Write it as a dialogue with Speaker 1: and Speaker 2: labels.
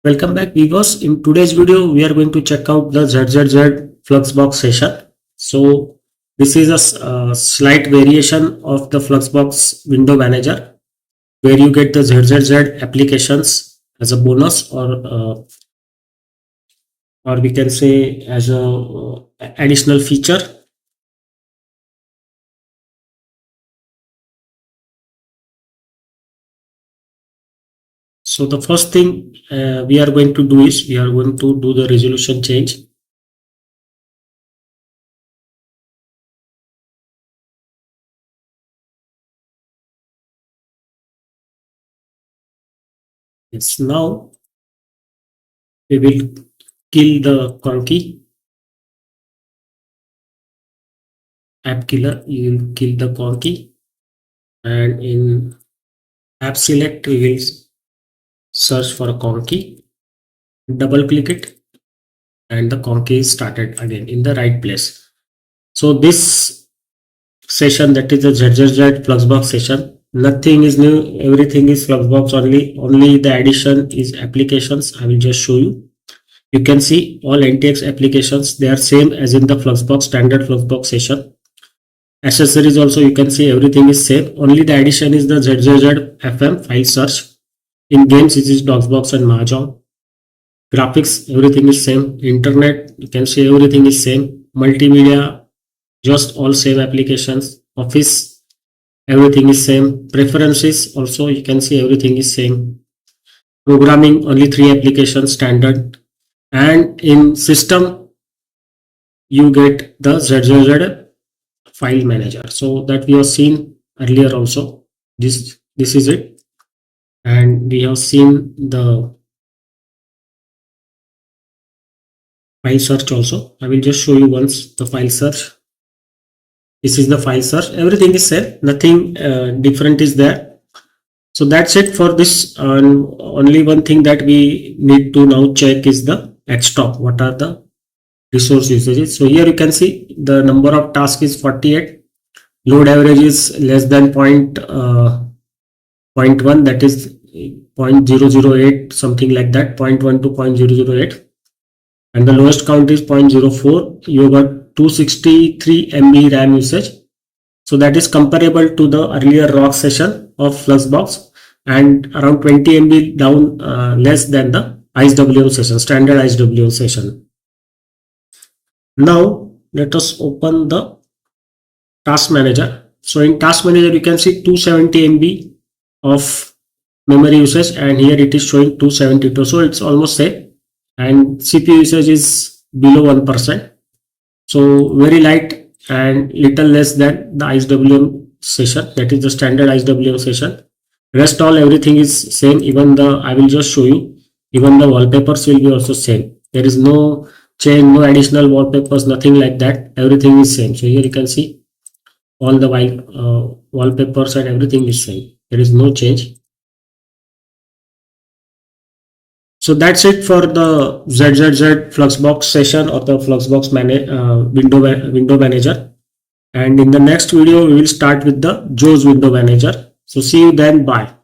Speaker 1: Welcome back viewers. In today's video we are going to check out the ZZZ-Fluxbox session. So this is a slight variation of the Fluxbox window manager where you get the ZZZ applications as a bonus or we can say as a additional feature. So the first thing we are going to do is we are going to do the resolution change. Yes, now we will kill the conky app killer. You will kill the conky, and in app select we will search for a conky, double click it, and the conky is started again in the right place. So this session, that is the ZZZ Fluxbox session, nothing is new, everything is Fluxbox only the addition is applications. I will just show you. You can see all AntiX applications, they are same as in the Fluxbox standard Fluxbox session. Accessories also you can see everything is same, only the addition is the ZZZ FM file search. In games it is DOSBox and Mahjong. Graphics everything is same. Internet you can see everything is same. Multimedia just all same applications. Office everything is same. Preferences also you can see everything is same. Programming only 3 applications standard, and in system you get the ZZZ file manager, so that we have seen earlier also. This is it, and we have seen the file search also. I will just show you once the file search. This is the file search, everything is same, nothing different is there. So that's it for this. Only one thing that we need to now check is the Xtop, what are the resource usages. So here you can see the number of tasks is 48, load average is less than 0.1, that is 0.008, something like that, 0.1 to 0.008, and the lowest count is 0.04. You got 263 MB RAM usage, so that is comparable to the earlier ROC session of Fluxbox, and around 20 MB down less than the ISWM session, standard ISWM session. Now let us open the task manager. So in task manager you can see 270 MB of memory usage, and here it is showing 272, so it's almost same, and CPU usage is below 1%, so very light and little less than the ISWM session, that is the standard ISWM session. Rest all everything is same, even the, I will just show you, even the wallpapers will be also same. There is no change, no additional wallpapers, nothing like that, everything is same. So here you can see all the wallpapers and everything is same, there is no change. So that's it for the ZZZ Fluxbox session or the Fluxbox window manager, and in the next video we will start with the JOS window manager. So see you then, bye.